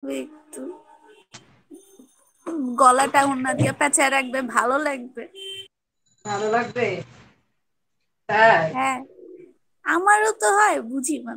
একটু গলাটা ওড়না দিয়ে পেঁচায় রাখবে, ভালো লাগবে। ভালো লাগবে, তাই? হ্যাঁ, আমারও তো হয়, বুঝি না।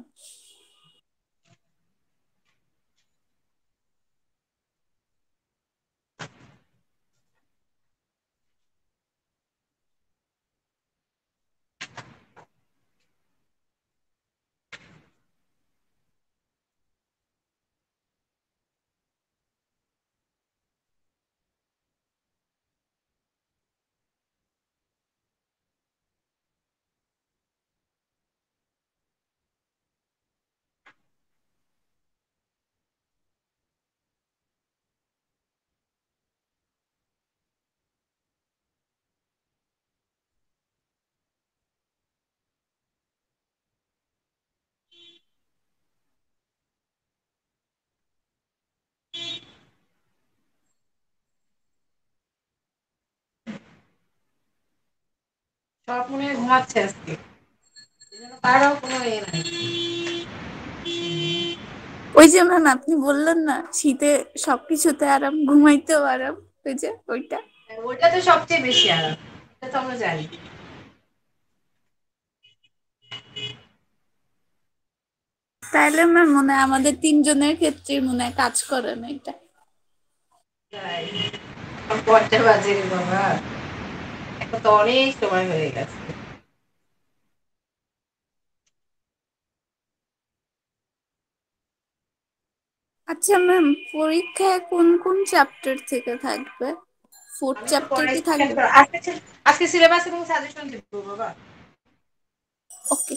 সব মনে হয় ঘুমাচ্ছে আজকে, কারো কোনো এ নাই। ওই যে ম্যাম আপনি বললেন না শীতে সবকিছুতে আরাম, ঘুমাইতেও আরাম, ওই যে ওইটা। ওইটা তো সবচেয়ে বেশি আরাম, এটা তো আমরা জানি। তাইলে ম্যাম মনে হয় আমাদের তিনজনের ক্ষেত্রেই মনে হয় কাজ করে না এটা। তাই, কয়টা বাজে রে বাবা, এখন তো অনেক সময় হয়ে গেছে। আচ্ছা ম্যাম, পরীক্ষায় কোন কোন চ্যাপ্টার থেকে থাকবে? ফোর্থ আমি একটু চ্যাপ্টার পরে কি চেক থাকবে? করব। আজকে সিলেবাস এবং সাজেশন দিব বাবা। ওকে।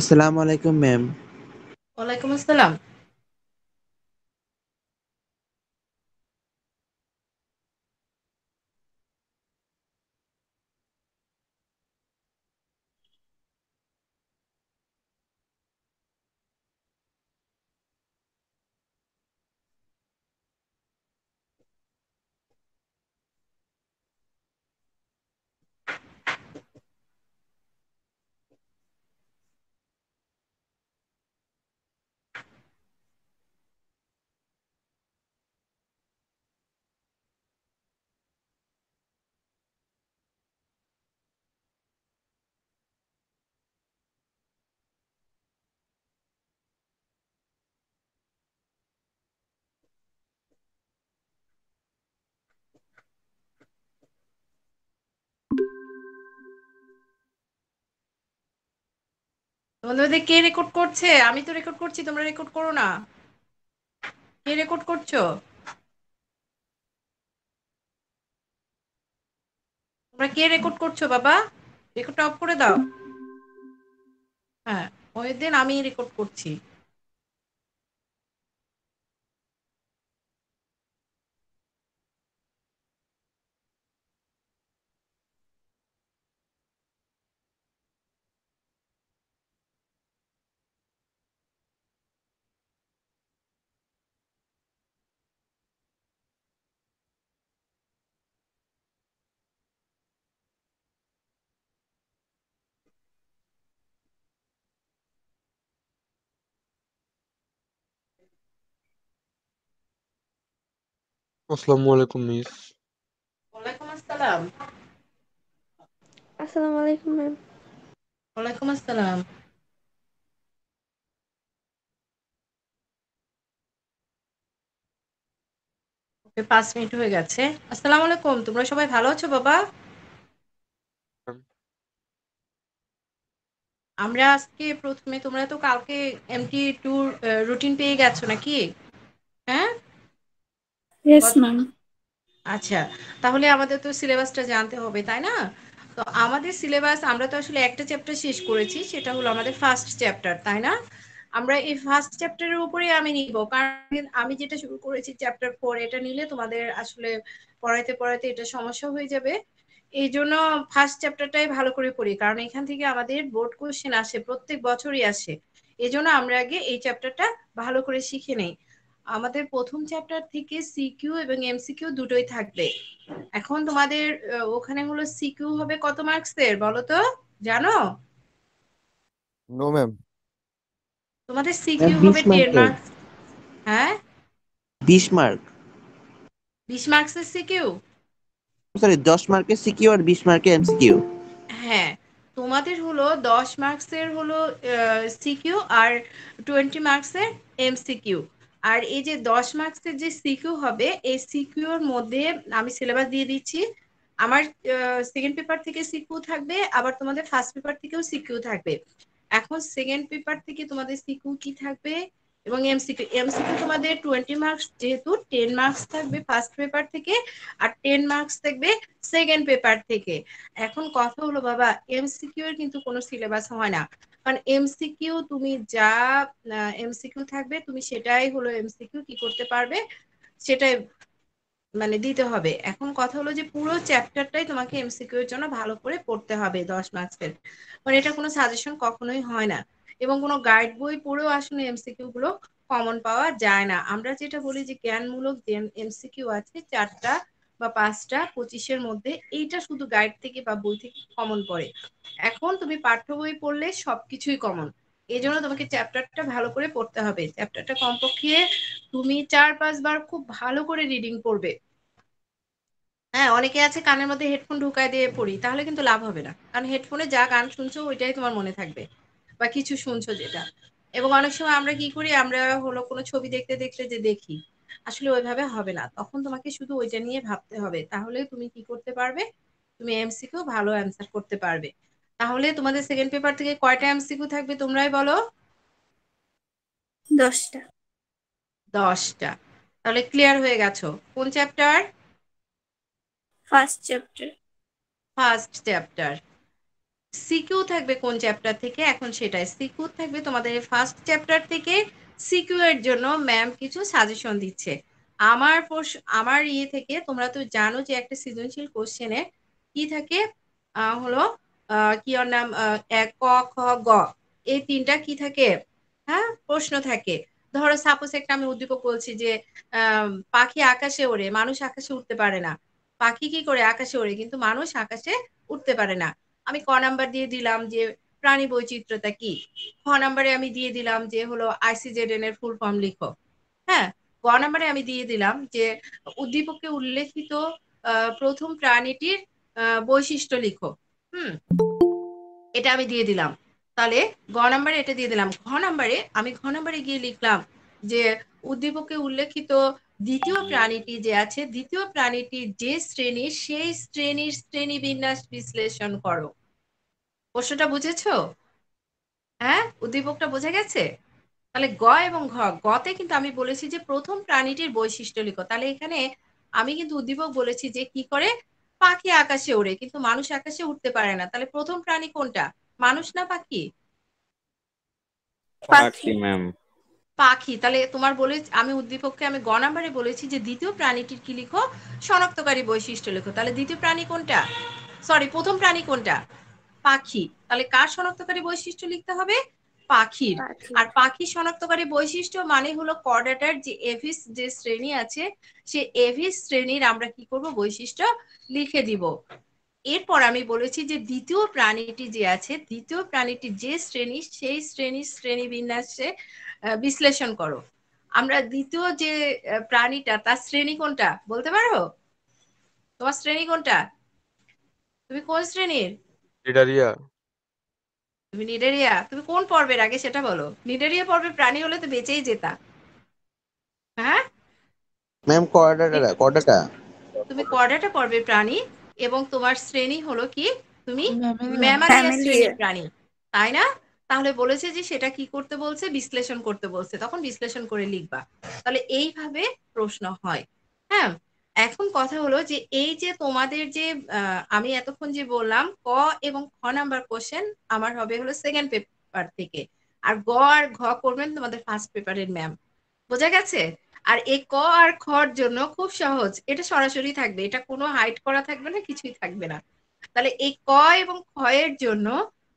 আসসালামু আলাইকুম ম্যাম। ওয়ালাইকুম আসসালাম। তোমাদের মধ্যে কে রেকর্ড করছে? আমি তো রেকর্ড করছি, তোমরা রেকর্ড করো না। কে রেকর্ড করছো? তোমরা কে রেকর্ড করছো বাবা? রেকর্ডটা অফ করে দাও। হ্যাঁ, ওই দিন আমি রেকর্ড করছি। আসসালামু আলাইকুম মিস। ওয়ালাইকুম আসসালাম। আসসালামু আলাইকুম ম্যাম। ওয়ালাইকুম আসসালাম। ওকে, 5 মিনিট হয়ে গেছে। আসসালামু আলাইকুম, তোমরা সবাই ভালো আছো বাবা? আমরা আজকে প্রথমে, তোমরা তো কালকে এমটি ট্যুর রুটিন পেয়ে গেছো নাকি? হ্যাঁ। Yes ma'am. আচ্ছা, তাহলে আমাদের তো সিলেবাসটা জানতে হবে, তাই না? তো আমাদের সিলেবাস, আমরা তো আসলে একটা চ্যাপ্টার শেষ করেছি, সেটা হলো আমাদের ফার্স্ট চ্যাপ্টার, তাই না? আমরা এই ফার্স্ট চ্যাপ্টারের উপরে আমি নিব, কারণ আমি যেটা শুরু করেছি চ্যাপ্টার 4, এটা নিলে তোমাদের আসলে পড়াইতে পড়াইতে এটা সমস্যা হয়ে যাবে। এই জন্য ফার্স্ট চ্যাপ্টারটাই ভালো করে পড়ি, কারণ এখান থেকে আমাদের বোর্ড কোশ্চেন আসে, প্রত্যেক বছরই আসে। এই জন্য আমরা আগে এই চ্যাপ্টারটা ভালো করে শিখে নেই। আমাদের প্রথম চ্যাপ্টার থেকে সিকিউ এবং এমসিকিউ দুটোই থাকবে। এখন তোমাদের ওখানে হলো সিকিউ হবে কত মার্কসের বলো তো, জানো? No ma'am. তোমাদের ম্যাম সিকিউ বিশ হবে 10 মার্কের। মার্কস। হ্যাঁ, 20 মার্ক। 20 মার্কসের সিকিউ। সরি, 10 মার্কের সিকিউ আর 20 মার্কের এমসিকিউ। হ্যাঁ, তোমাদের হলো 10 মার্কসের হলো সিকিউ আর 20 মার্কসের এমসিকিউ। আর এই যে 10 মার্কসের যে সিকিউ হবে, এই সিকিউর মধ্যে আমি সিলেবাস দিয়ে দিচ্ছি। আমার সেকেন্ড পেপার থেকে সিকিউ থাকবে, আবার তোমাদের ফার্স্ট পেপার থেকেও সিকিউ থাকবে। এখন সেকেন্ড পেপার থেকে তোমাদের সিকিউ কি থাকবে এবং এমসিকিউ, এমসিকিউ তোমাদের 20 মার্কস, যেহেতু 10 মার্কস থাকবে ফার্স্ট পেপার থেকে আর 10 মার্কস থাকবে সেকেন্ড পেপার থেকে। এখন কথা হলো বাবা, এমসিকিউ এর কিন্তু কোনো সিলেবাস হয় না, কারণ এমসিকিউ তুমি যা এমসিকিউ থাকবে তুমি সেটাই হলো এমসিকিউ কি করতে পারবে, সেটাই মানে দিতে হবে। এখন কথা হলো যে পুরো চ্যাপ্টারটাই তোমাকে এমসিকিউ এর জন্য ভালো করে পড়তে হবে 10 মার্কসের, মানে এটা কোনো সাজেশন কখনোই হয় না। এবং কোনো গাইড বই পড়েও আসলে এমসিকিউ গুলো কমন পাওয়া যায় না। আমরা যেটা বলি যে জ্ঞানমূলক যে এমসিকিউ আছে 4টা বা 5টা 25-এর মধ্যে, এইটা শুধু গাইড থেকে বা বই থেকে কমন পড়ে। এখন তুমি পাঠ্য বই পড়লে সবকিছুই কমন। এই জন্য তোমাকে চ্যাপ্টারটা ভালো করে পড়তে হবে। চ্যাপ্টারটা কমপক্ষে তুমি 4-5 বার খুব ভালো করে রিডিং করবে। হ্যাঁ, অনেকে আছে কানের মধ্যে হেডফোন ঢুকায় দিয়ে পড়ি, তাহলে কিন্তু লাভ হবে না, কারণ হেডফোনে যা গান শুনছো ওইটাই তোমার মনে থাকবে, বা কিছু শুনছো যেটা। এবং অনেক সময় আমরা কি করি, আমরা হলো কোনো ছবি দেখতে দেখতে যে দেখি, আসলে ওইভাবে হবে না। তখন তোমাকে শুধু ওইটা নিয়ে ভাবতে হবে, তাহলে তুমি কি করতে পারবে, তুমি এমসিকিউ ভালো অ্যান্সার করতে পারবে। তাহলে তোমাদের সেকেন্ড পেপার থেকে কয়টা এমসিকিউ থাকবে তোমরাই বলো? 10টা। 10টা। তাহলে ক্লিয়ার হয়ে গেছো। কোন chapter? First chapter. First chapter. CQ থাকবে কোন চ্যাপ্টার থেকে, এখন সেটাই সিকিউ থাকবে তোমাদের ফার্স্ট চ্যাপ্টার থেকে। সিকিউ এর জন্য ম্যাম কিছু সাজেশন দিচ্ছে আমার ইয়ে থেকে। তোমরা তো জানো যে একটা সৃজনশীল কোশ্চেনে কি থাকে, হলো কি ওর নাম, এক ক খ গ, এই তিনটা কি থাকে, হ্যাঁ প্রশ্ন থাকে। ধরো সাপোজ একটা আমি উদ্দীপক বলছি যে পাখি আকাশে ওড়ে, মানুষ আকাশে উঠতে পারে না। পাখি কি করে আকাশে ওড়ে, কিন্তু মানুষ আকাশে উঠতে পারে না। আমি ক নাম্বার দিয়ে দিলাম যে প্রাণী বৈচিত্র্যতা কি। খ নাম্বারে আমি দিয়ে দিলাম যে হলো আইসিজেডএন এর ফুল ফর্ম লিখো। হ্যাঁ, গ নাম্বারে আমি দিয়ে দিলাম যে উদ্দীপকে উল্লেখিত প্রথম প্রাণীটির বৈশিষ্ট্য লিখো। হুম, এটা আমি দিয়ে দিলাম। তাহলে গ নাম্বারে এটা দিয়ে দিলাম। ঘ নাম্বারে গিয়ে লিখলাম যে উদ্দীপকে উল্লেখিত দ্বিতীয় প্রাণীটি যে আছে, দ্বিতীয় প্রাণীটির যে শ্রেণী, সেই শ্রেণীর শ্রেণীবিন্যাস বিশ্লেষণ করো। প্রশ্নটা বুঝেছো? হ্যাঁ, উদ্দীপকটা বোঝা গেছে? তাহলে গ এবং ঘ, গতে কিন্তু আমি বলেছি যে প্রথম প্রাণীটির বৈশিষ্ট্য লিখো। তাহলে এখানে আমি কিন্তু উদ্দীপক বলেছি যে কি করে, পাখি আকাশে ওড়ে, কিন্তু মানুষ আকাশে উঠতে পারে না। তাহলে প্রথম প্রাণী কোনটা, মানুষ না পাখি? পাখি। পাখি ম্যাম। পাখি। তাহলে তোমার বলে আমি উদ্দীপককে আমি গ নাম্বারে বলেছি যে দ্বিতীয় প্রাণীটির কি লিখো, শনাক্তকারী বৈশিষ্ট্য লিখো। তাহলে দ্বিতীয় প্রাণী কোনটা, সরি প্রথম প্রাণী কোনটা, পাখি। তাহলে কার শনাক্তকারী বৈশিষ্ট্য লিখতে হবে, পাখির। পাখি। আর পাখি শনাক্তকারী বৈশিষ্ট্য মানে হলো কর্ডাটার যে এভিস যে শ্রেণী আছে, সে এভিস শ্রেণীর আমরা কি করব, বৈশিষ্ট্য লিখে দিব। এরপর আমি বলেছি যে দ্বিতীয় প্রাণীটি যে আছে, দ্বিতীয় প্রাণীটি যে শ্রেণী, সেই শ্রেণীর শ্রেণীবিন্যাসে বিশ্লেষণ করো। আমরা দ্বিতীয় যে প্রাণীটা, তার শ্রেণী কোনটা বলতে পারো? তোমার শ্রেণী কোনটা, তুমি কোন শ্রেণীর? লিডারিয়া। তুমি নিডারিয়া। তুমি কোন পর্বের আগে সেটা বলো। নিডারিয়া পর্বের প্রাণী হলে তো বেঁচেই যেতা। হ্যাঁ, ম্যাম কর্ডাটা তুমি কর্ডাটা পর্বের প্রাণী এবং তোমার শ্রেণী হলো কি, তুমি ম্যামালিয়া। Mammalia Mammalia. শ্রেণীর প্রাণী, তাই না? তাহলে বলেছে যে সেটা কি করতে বলছে, বিশ্লেষণ করতে বলছে, তখন বিশ্লেষণ করে লিখবা। তাহলে এইভাবে প্রশ্ন হয়। হ্যাঁ, এখন কথা হলো যে এই যে তোমাদের যে আমি এতক্ষণ যে বললাম ক এবং খ নাম্বার কোশ্চেন আমার হবে হলো সেকেন্ড পেপার থেকে, আর গ আর ঘ করবেন তোমাদের ফার্স্ট পেপারের ম্যাম। বোঝা গেছে? আর এই ক আর খর জন্য খুব সহজ, এটা সরাসরি থাকবে, এটা কোনো হাইড করা থাকবে না, কিছুই থাকবে না। তাহলে এই ক এবং খ এর জন্য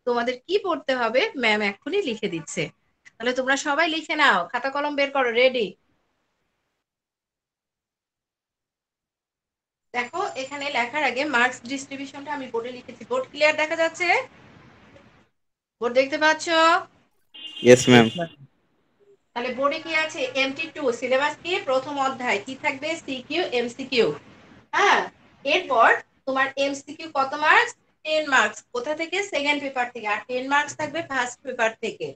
তোমাদের কি পড়তে হবে ম্যাম এক্ষুনি লিখে দিচ্ছে। তাহলে তোমরা সবাই লিখে নাও, খাতা কলম বের করো, রেডি? দেখো এখানে লেখার আগে মার্কস ডিস্ট্রিবিউশনটা আমি বোর্ডে লিখেছি। বোর্ড ক্লিয়ার দেখা যাচ্ছে? বোর্ড দেখতে পাচ্ছো? Yes ma'am. তাহলে বোর্ডে কি আছে, MT2 সিলেবাস কি, প্রথম অধ্যায় কি থাকবে, সিকিউ এমসিকিউ। হ্যাঁ, এরপর তোমার এমসিকিউ কত মার্কস, 10 মার্কস। কোথা থেকে, সেকেন্ড পেপার থেকে। আর 10 মার্কস থাকবে ফার্স্ট পেপার থেকে।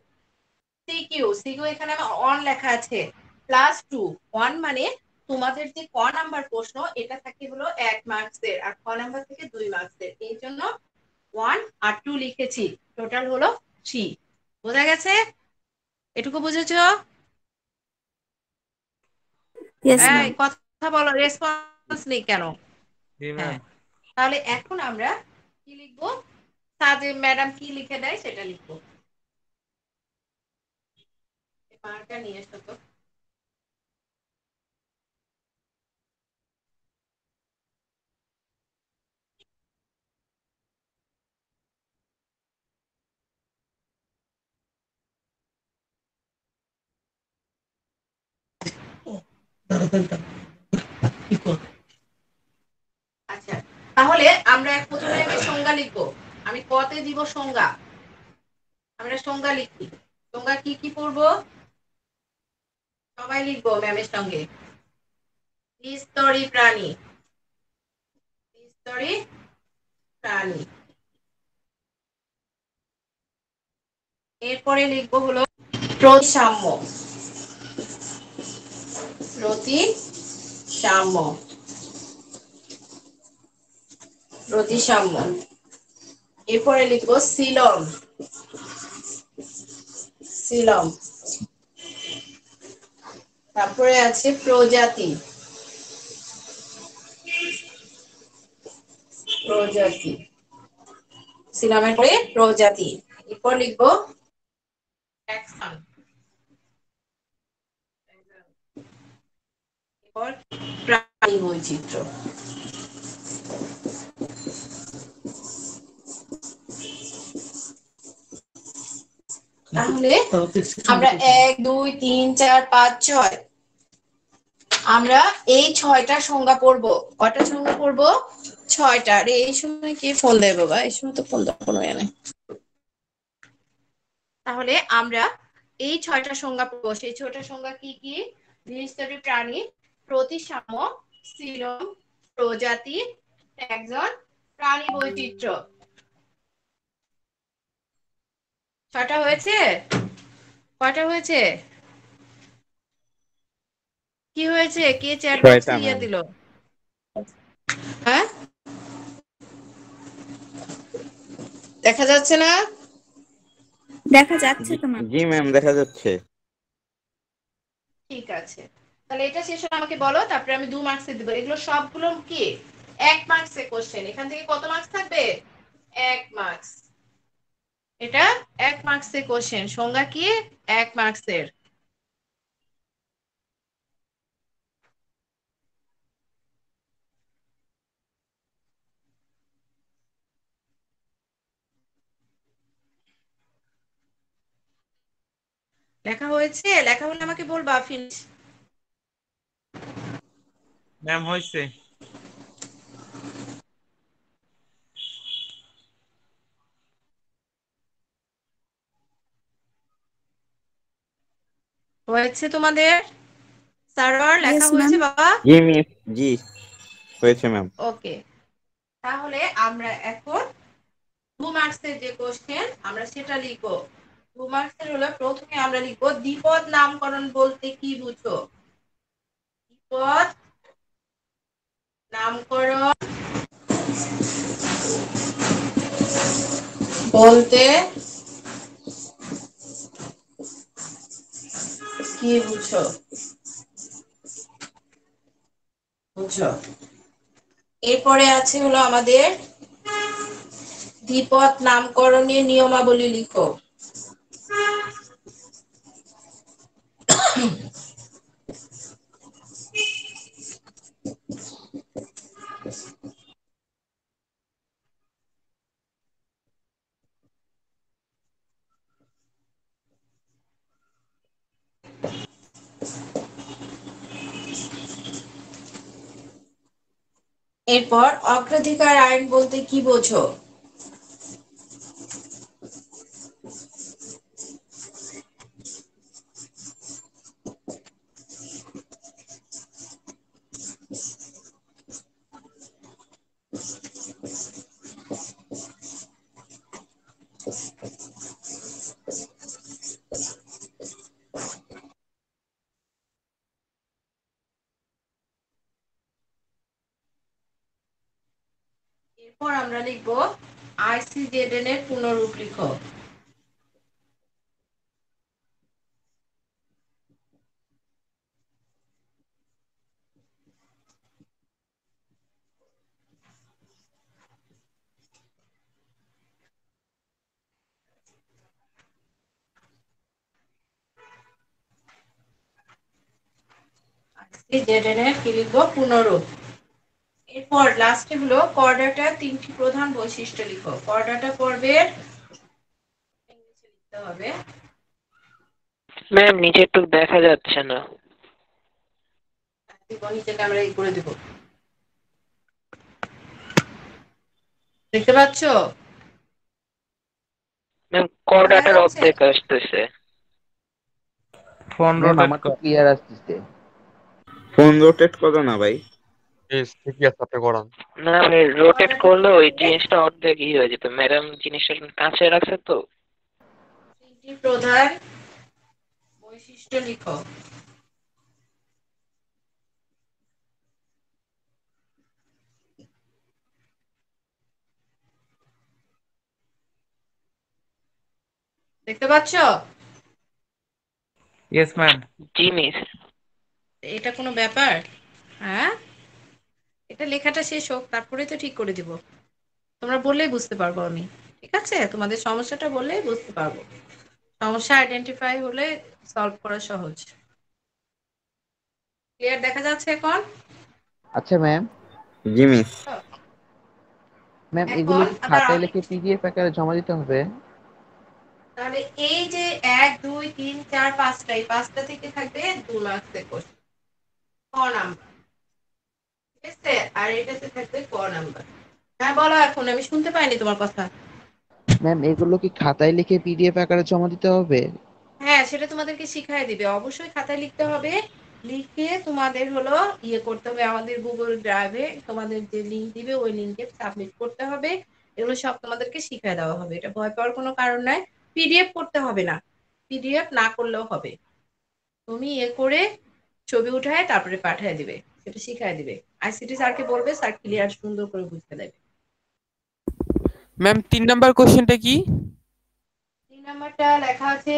সিকিউ, সিকিউ এখানে আমার অন লেখা আছে, +2। ওয়ান মানে তোমাদের যে ক নাম্বার প্রশ্ন, এটা থাকে হলো 1 মার্কসের, আর খ নাম্বার থেকে 2 মার্কসের। এই জন্য 1 আর 2 লিখেছি, টোটাল হলো 3। বোঝা গেছে? এটুকু বুঝেছো? ইয়েস এই ম্যাম। কথা বলো, রেসপন্স নেই কেন? জি ম্যাম। হ্যাঁ, তাহলে এখন আমরা কি লিখবো, সাজে ম্যাডাম কি লিখে দেয় সেটা লিখবো। মার্কার নিয়ে এসো তো। আচ্ছা, তাহলে আমরা প্রথমে আমি সংজ্ঞা লিখবো। আমি কতে দিব সংজ্ঞা, আমরা সংজ্ঞা লিখি। সংজ্ঞা কি কি পড়বো, সবাই লিখবো ম্যামের সঙ্গে। দ্বিস্তরী প্রাণী, দ্বিস্তরী প্রাণী। এরপরে লিখবো হলো প্রতিসাম্য, প্রতিসাম্য, প্রতিসাম্য। এরপরে লিখবো সিলম, সিলম। তারপরে আছে প্রজাতি, প্রজাতি। সিলামের পরে প্রজাতি, এরপর লিখবো ট্যাক্সন, এরপর প্রাণী বৈচিত্র্য। তাহলে আমরা 1 2 3 4 5 6 আমরা এই 6টা সংজ্ঞা পড়বো। কয়টা সংজ্ঞা পড়বো? 6টা। আরে এই সময় কে ফোন দেয় বাবা? এই সময় তো ফোন দেওয়ার কোনো ইয়ে নেই। তাহলে আমরা এই 6টা সংজ্ঞা পড়বো। সেই 6টা সংজ্ঞা কি কি? দ্বিস্তরী প্রাণী, প্রতিসাম্য, সিলোম, প্রজাতি, ট্যাক্সন, প্রাণী বৈচিত্র্য। 6টা হয়েছে? কয়টা হয়েছে? কি হয়েছে? কে চ্যাট বক্সে 6টা ইয়ে ম্যাম। দিল? হ্যাঁ, দেখা যাচ্ছে না? দেখা যাচ্ছে তো ম্যাম। জি ম্যাম, দেখা যাচ্ছে। ঠিক আছে, তাহলে এটা শেষ হলে আমাকে বলো, তারপরে আমি 2 মার্কসে দেবো। এগুলো সবগুলো কি 1 মার্কসের কোশ্চেন। এখান থেকে কত মার্কস থাকবে? 1 মার্কস। এটা 1 মার্কসের কোশ্চেন। সংজ্ঞা কি? 1 মার্কসের। লেখা হয়েছে? লেখা হলে আমাকে বলবা। ফিনিশ ম্যাম হয়েছে। হয়েছে তোমাদের? সার্ভার লেখা ইয়েস ম্যাম। হয়েছে বাবা? জি মিস, জি হয়েছে ম্যাম। ওকে, তাহলে আমরা এখন 2 মার্কসের যে কোশ্চেন আমরা সেটা লিখবো। 2 মার্কসের হলো, প্রথমে আমরা লিখবো দ্বিপদ নামকরণ বলতে কি বুঝো? দ্বিপদ নামকরণ বলতে কি বুঝো? বুঝো। এরপরে আছে হলো আমাদের দ্বিপদ নামকরণের নিয়মাবলী লিখো। এরপর অগ্রাধিকার আইন বলতে কি বোঝো? এরপর আমরা লিখবো আইসিজেডএন এর পুনরূপ লিখো। আইসিজেডএন এর কি লিখবো? পুনরূপ। এরপর লাস্টে হলো করডাটার 3টি প্রধান বৈশিষ্ট্য লিখো। করডাটা পর্বের ইংলিশে লিখতে হবে। ম্যাম নিচে একটু দেখা যাচ্ছে না। নিচে আমরা এই করে দেব। দেখতে পাচ্ছো? ম্যাম কর্ডাটার দেখা যাচ্ছে? অর্ধেক আসতেছে। ফোন ম্যাম রোটেট আমার তো কর। ক্লিয়ার আসতেছে। ফোন রোটেট করো না ভাই। প্লিজ ঠিকই আছে, আপনি করান। না আমি রোটেট করলে ওই জিনিসটা অর্ধেক হয়ে যেত। ম্যাডাম জিনিসটা কাছে রাখছে তো। 3টি প্রধান বৈশিষ্ট্য লিখো। দেখতে পাচ্ছো? Yes ma'am. জি মিস। এটা কোনো ব্যাপার? হ্যাঁ, এটা লেখাটা শেষ হোক, তারপরে তো ঠিক করে দিব। তোমরা বললেই বুঝতে পারবো আমি। ঠিক আছে, তোমাদের সমস্যাটা বললেই বুঝতে পারবো। সমস্যা আইডেন্টিফাই হলে সলভ করা সহজ। ক্লিয়ার দেখা যাচ্ছে এখন? আচ্ছা ম্যাম, জি মিস। ম্যাম এগুলো এখন কি আবার খাতায় আমি লিখে পিডিএফ আকারে জমা দিতে হবে? তাহলে এই যে 1 2 3 4 5টা, এই 5টা থেকে থাকবে 2 মার্কসের কোশ্চেন, ক নাম্বার। ঠিক আছে, আর এটাতে থাকবে ক নাম্বার। হ্যাঁ বলো, এখন আমি শুনতে পাইনি তোমার কথা। ম্যাম এগুলো কি খাতায় লিখে পিডিএফ আকারে জমা দিতে হবে? হ্যাঁ, সেটা তোমাদেরকে শিখাই দিবে। অবশ্যই খাতায় লিখতে হবে। লিখে তোমাদের হলো করতে হবে, আমাদের গুগল ড্রাইভে তোমাদের যে লিংক দিবে ওই লিংকে সাবমিট করতে হবে। এগুলো সব তোমাদেরকে শিখাই দেওয়া হবে, এটা ভয় পাওয়ার কোনো কারণ নাই। পিডিএফ করতে হবে না, পিডিএফ না করলেও হবে। তুমি করে ছবি উঠায় তারপরে পাঠিয়ে দিবে, সেটা শিখাই দিবে। আইসিটি স্যারকে বলবে, স্যার ক্লিয়ার সুন্দর করে বুঝতে দেবে। ম্যাম 3 নাম্বার কোশ্চেনটা কি? 3 নাম্বারটা লেখা আছে,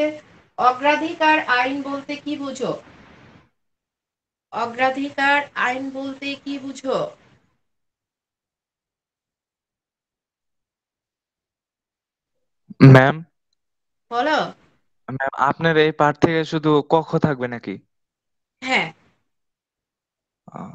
অগ্রাধিকার আইন বলতে কি বুঝো? অগ্রাধিকার আইন বলতে কি বুঝো? ম্যাম, বলো। ম্যাম আপনার এই পার্ট থেকে শুধু ক খ থাকবে নাকি? হ্যাঁ। আহ,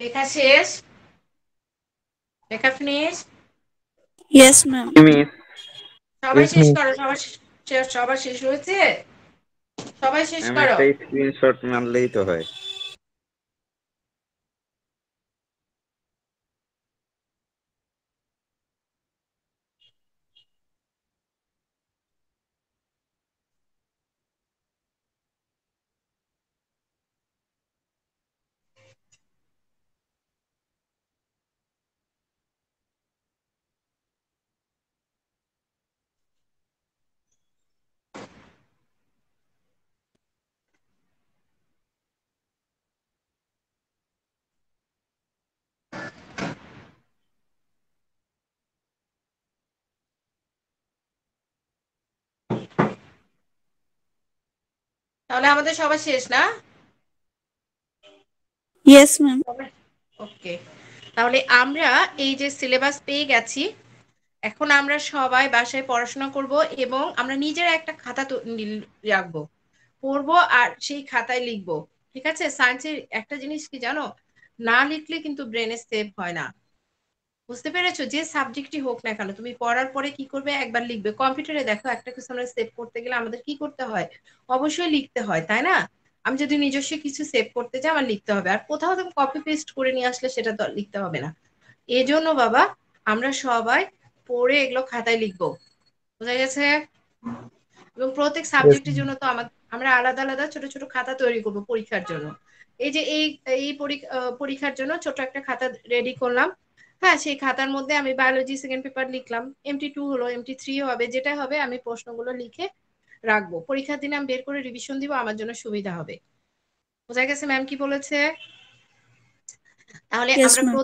লেখা শেষ? লেখা ফিনিশ? Yes ma'am. জি মিস। সবাই yes, শেষ miss. করো, সবার শেষ হয়েছে? সবাই শেষ ম্যাম করো। একটা স্ক্রিনশট মারলেই তো হয়। তাহলে আমাদের সবার শেষ না? Yes ma'am. ওকে, তাহলে আমরা এই যে সিলেবাস পেয়ে গেছি, এখন আমরা সবাই বাসায় পড়াশোনা করব এবং আমরা নিজের একটা খাতা রাখবো, পড়বো আর সেই খাতায় লিখবো। ঠিক আছে, সায়েন্সের একটা জিনিস কি জানো, না লিখলে কিন্তু ব্রেনে সেভ হয় না। বুঝতে পেরেছো? যে সাবজেক্টই হোক না কেন, তুমি পড়ার পরে কি করবে, একবার লিখবে। কম্পিউটারে দেখো, একটা কিছু আমরা সেভ করতে গেলে আমাদের কি করতে হয়, অবশ্যই লিখতে হয়, তাই না? আমি যদি নিজস্ব কিছু সেভ করতে চাই, আমার লিখতে হবে। আর কোথাও তুমি কপি পেস্ট করে নিয়ে আসলে সেটা তো লিখতে হবে না। এজন্য বাবা, আমরা সবাই পড়ে এগুলো খাতায় লিখবো। বোঝা গেছে? এবং প্রত্যেক Yes, সাবজেক্টের ma'am. জন্য তো আমরা আলাদা আলাদা ছোট ছোট খাতা তৈরি করব পরীক্ষার জন্য। এই যে এই পরীক্ষার জন্য ছোট একটা খাতা রেডি করলাম। হ্যাঁ, সেই খাতার মধ্যে আমি বায়োলজি সেকেন্ড পেপার লিখলাম, MT2 হলো, MT3 হবে, যেটা হবে আমি প্রশ্নগুলো লিখে রাখবো। পরীক্ষার দিনে আমি বের করে রিভিশন দিব, আমার জন্য সুবিধা হবে। বোঝা গেছে ম্যাম কি বলেছে? তাহলে ইয়েস আমরা ম্যাম।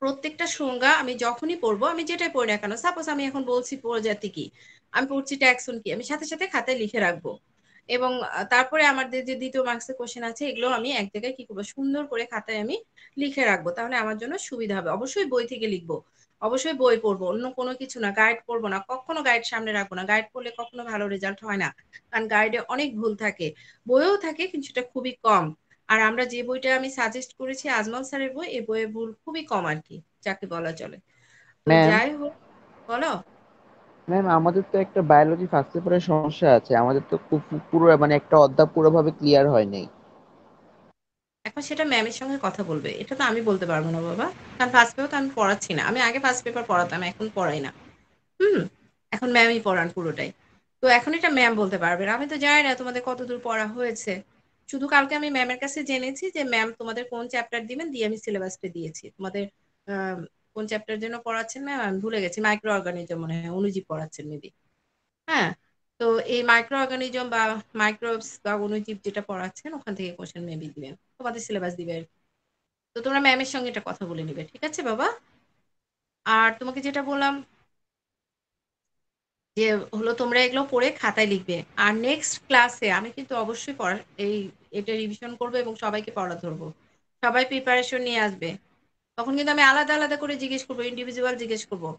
প্রত্যেকটা সংজ্ঞা আমি যখনই পড়বো, আমি যেটাই পড়ি না কেন, সাপোজ আমি এখন বলছি প্রজাতি কি, আমি পড়ছি ট্যাক্সন কি, আমি সাথে সাথে খাতায় লিখে রাখবো। এবং তারপরে আমাদের যে দ্বিতীয় মার্কসের কোশ্চেন আছে, এগুলো আমি এক জায়গায় কি করবো, সুন্দর করে খাতায় আমি লিখে রাখবো। তাহলে আমার জন্য সুবিধা হবে। অবশ্যই বই থেকে লিখবো, অবশ্যই বই পড়বো, অন্য কোনো কিছু না। গাইড পড়বো না, কখনো গাইড সামনে রাখবো না। গাইড পড়লে কখনো ভালো রেজাল্ট হয় না, কারণ গাইডে অনেক ভুল থাকে। বইও থাকে কিন্তু সেটা খুবই কম। আর আমরা যে বইটা আমি সাজেস্ট করেছি, আজমল স্যারের বই, এই বইয়ের ভুল খুবই কম আর কি, যাকে বলা চলে। তো ম্যাম, যাই হোক, বলো। ম্যাম আমাদের তো একটা বায়োলজি ফার্স্ট পেপারের সমস্যা আছে, আমাদের তো পুরো মানে একটা অধ্যায় পুরোভাবে ক্লিয়ার হয় নাই। এখন সেটা ম্যামের সঙ্গে কথা বলবে, এটা তো আমি বলতে পারবো না বাবা, কারণ ফার্স্ট পেপার তো আমি পড়াচ্ছি না। আমি আগে ফার্স্ট পেপার পড়াতাম, এখন পড়াই না। হুম, এখন ম্যামই পড়ান পুরোটাই। তো এখন এটা ম্যাম বলতে পারবেন, আমি তো জানি না তোমাদের কতদূর পড়া হয়েছে। শুধু কালকে আমি ম্যামের কাছে জেনেছি যে ম্যাম তোমাদের কোন চ্যাপ্টার দিবেন, দিয়ে আমি সিলেবাসটা দিয়েছি তোমাদের। কোন চ্যাপ্টার জন্য পড়াচ্ছেন ম্যাম আমি ভুলে গেছি, মাইক্রো অর্গানিজম মনে হয় অনুজীব পড়াচ্ছেন মেবি। হ্যাঁ, তো এই মাইক্রো অর্গানিজম বা মাইক্রোবস বা অণুজীব যেটা পড়াচ্ছেন ওখান থেকে কোশ্চেন মেবি দিবেন, তোমাদের সিলেবাস দিবে আর কি। তো তোমরা ম্যামের সঙ্গে এটা কথা বলে নিবে, ঠিক আছে বাবা? আর তোমাকে যেটা বললাম যে হলো তোমরা এগুলো পড়ে খাতায় লিখবে। আর নেক্সট ক্লাসে আমি কিন্তু অবশ্যই এটা রিভিশন করবো এবং সবাইকে পড়া ধরবো, সবাই প্রিপারেশন নিয়ে আসবে। তখন কিন্তু আমি আলাদা আলাদা করে জিজ্ঞেস করবো, ইন্ডিভিজুয়াল জিজ্ঞেস করবো,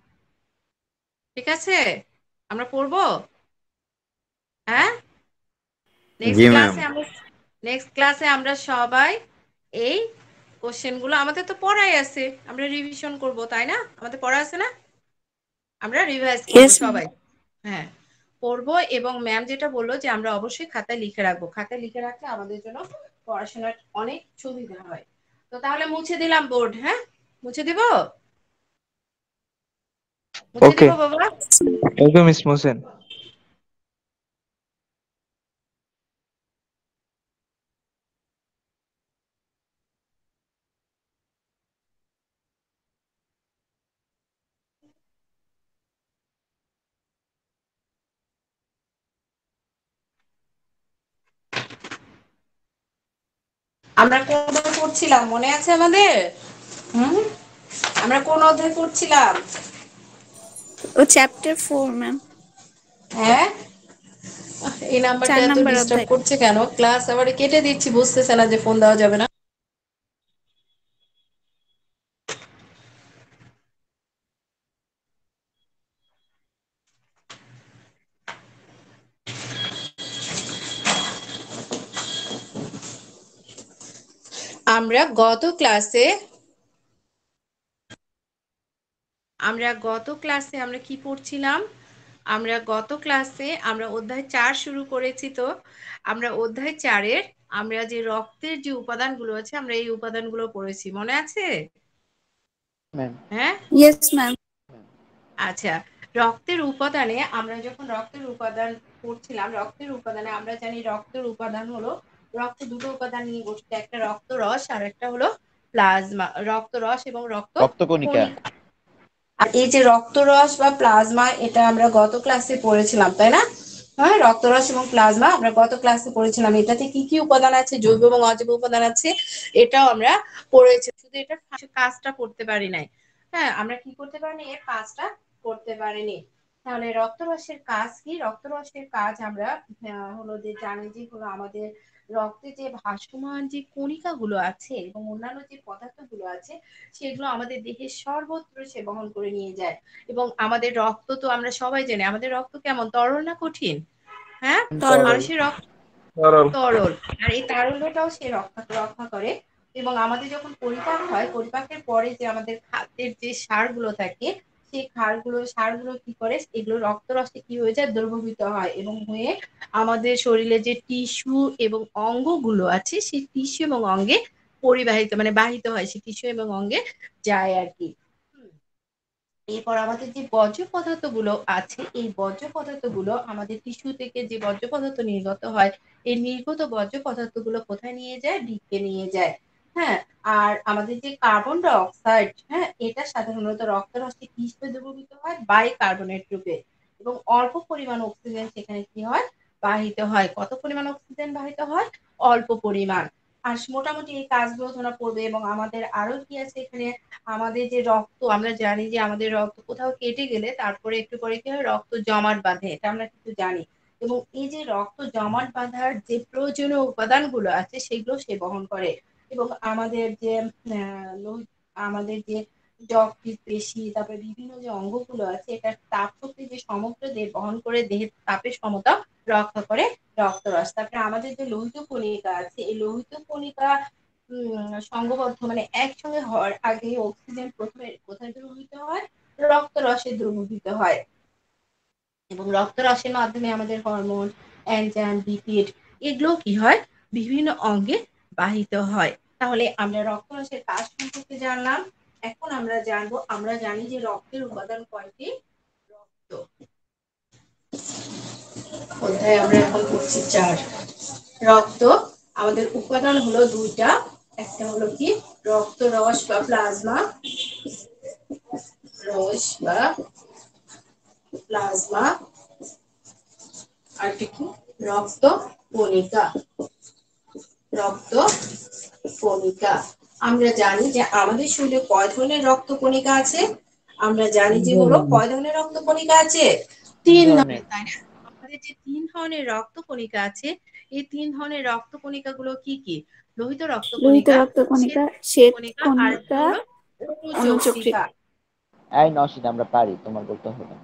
ঠিক আছে? আমরা পড়বো। হ্যাঁ, জি ম্যাম। নেক্সট ক্লাসে আমরা সবাই এই কোশ্চেন গুলো, আমাদের তো পড়াই আছে, আমরা রিভিশন করব, তাই না? আমাদের পড়া আছে না, আমরা রিভাইজ করব ইয়েস ম্যাম। সবাই। হ্যাঁ, পড়বো। এবং ম্যাম যেটা বললো যে আমরা অবশ্যই খাতায় লিখে রাখবো, খাতায় লিখে রাখলে আমাদের জন্য পড়াশোনার অনেক সুবিধা হয়। তো তাহলে মুছে দিলাম বোর্ড, হ্যাঁ মুছে দিব, মুছে ওকে দিব বাবা। ওকে মিস মোসেন। আমরা কোন অধ্যায় পড়ছিলাম মনে আছে আমাদের? হুম, আমরা কোন অধ্যায় পড়ছিলাম? ও চ্যাপ্টার 4 ম্যাম। হ্যাঁ, এই নাম্বারটা 4 এত নাম্বার ডিস্টার্ব অধ্যায়। করছে কেন? ক্লাস আবার কেটে দিচ্ছি, বুঝতেছে না যে ফোন দেওয়া যাবে না। আমরা গত ক্লাসে আমরা কি পড়ছিলাম? আমরা অধ্যায় 4 শুরু করেছি। তো আমরা অধ্যায় 4-এর আমরা যে রক্তের যে উপাদানগুলো আছে আমরা এই উপাদানগুলো পড়েছি, মনে আছে? ম্যাম। হ্যাঁ, ইয়েস ম্যাম। আচ্ছা। রক্তের উপাদানে আমরা যখন রক্তের উপাদান পড়ছিলাম, রক্তের উপাদানে আমরা জানি রক্তের উপাদান হলো, রক্ত দুটো উপাদান নিয়ে গঠিত, একটা রক্তরস আর একটা হলো প্লাজমা। রক্তরস এবং রক্ত রক্তকণিকা। কণিকা। আর এই যে রক্তরস বা প্লাজমা এটা আমরা গত ক্লাসে পড়েছিলাম, তাই না? হ্যাঁ, রক্তরস এবং প্লাজমা আমরা গত ক্লাসে পড়েছিলাম। এটাতে কি কি উপাদান আছে, জৈব এবং অজৈব উপাদান আছে, এটাও আমরা পড়েছি। শুধু এটা কাজটা করতে পারি নাই। হ্যাঁ, আমরা কি করতে পারিনি, এর কাজটা করতে পারিনি। তাহলে রক্তরসের কাজ কি? রক্তরসের কাজ আমরা হলো যে জানি যে হলো আমাদের রক্তে যে ভাসমান যে কণিকা গুলো আছে এবং অন্যান্য যে পদার্থ গুলো আছে সেগুলো আমাদের দেহের সর্বত্র সে বহন করে নিয়ে যায়। এবং আমাদের রক্ত তো আমরা সবাই জানি, আমাদের রক্ত কেমন, তরল না কঠিন? হ্যাঁ, তরল। মানুষের রক্ত তরল। আর এই তারল্যটাও সে রক্ষা করে। এবং আমাদের যখন পরিপাক হয়, পরিপাকের পরে যে আমাদের খাদ্যের যে সারগুলো থাকে সেই সারগুলো কি করে, এগুলো রক্তরসে কি হয়ে যায়, দ্রবীভূত হয় এবং হয়ে আমাদের শরীরে যে টিস্যু এবং অঙ্গগুলো আছে সেই টিস্যু এবং অঙ্গে পরিবাহিত মানে বাহিত হয়, সেই টিস্যু এবং অঙ্গে যায় আর কি। এরপর আমাদের যে বর্জ্য পদার্থগুলো আছে এই বর্জ্য পদার্থগুলো আমাদের টিস্যু থেকে যে বর্জ্য পদার্থ নির্গত হয়, এই নির্গত বর্জ্য পদার্থগুলো কোথায় নিয়ে যায়, বৃক্কে নিয়ে যায়। হ্যাঁ, আর আমাদের যে কার্বন ডাই অক্সাইড, হ্যাঁ, এটা সাধারণত রক্তরসে কি হিসেবে দ্রবীভূত হয়, বাইকার্বনেট রূপে। এবং অল্প পরিমাণ অক্সিজেন সেখানে কি হয়, বাহিত হয়। কত পরিমাণ অক্সিজেন বাহিত হয়, অল্প পরিমাণ। আর মোটামুটি এই কাজগুলো তোমরা পড়বে। এবং আমাদের আরো কি আছে এখানে, আমাদের যে রক্ত, আমরা জানি যে আমাদের রক্ত কোথাও কেটে গেলে তারপরে একটু পরে কি হয়, রক্ত জমাট বাঁধে, এটা আমরা কিন্তু জানি। এবং এই যে রক্ত জমাট বাঁধার যে প্রয়োজনীয় উপাদানগুলো আছে সেগুলো সে বহন করে। এবং আমাদের যে আমাদের যে যকৃৎ, পেশি, তারপরে বিভিন্ন যে অঙ্গগুলো আছে এটা তাপ শক্তি যে সমগ্র দেহ বহন করে দেহের তাপের সমতা রক্ষা করে রক্তরস। তারপরে আমাদের যে লোহিত কণিকা আছে এই লোহিত কণিকা সংঘবদ্ধ মানে একসঙ্গে হওয়ার আগে অক্সিজেন প্রথমে কোথায় দ্রবীভূত হয়, রক্তরসে দ্রবীভূত হয়। এবং রক্তরসের মাধ্যমে আমাদের হরমোন, এনজাইম, লিপিড এগুলো কি হয়, বিভিন্ন অঙ্গে বাহিত হয়। তাহলে আমরা রক্তরসের কাজ সম্পর্কে জানলাম। এখন আমরা জানবো, আমরা জানি যে রক্তের উপাদান কয়টি, রক্ত অধ্যায় আমরা এখন পড়ছি 4। রক্ত। আমাদের উপাদান হলো দুইটা, একটা হলো কি রক্ত রস বা প্লাজমা, রস বা প্লাজমা, আর কি রক্ত কণিকা। রক্ত কণিকা। আমরা জানি যে আমাদের শরীরে কয় ধরনের রক্ত কণিকা আছে? আমরা জানি যে হলো কয় ধরনের রক্ত কণিকা আছে? 3 ধরনের, তাই না? আমাদের যে 3 ধরনের রক্ত কণিকা আছে, এই 3 ধরনের রক্ত কণিকা গুলো কি কি? লোহিত রক্ত লোহিত কণিকা, রক্ত শ্বেত কণিকা, শ্বেত কণিকা, আর কণিকা, হলো অনুচক্রিকা। অনুচক্রিকা। এই নসিদ আমরা পারি, তোমার বলতে হবে না।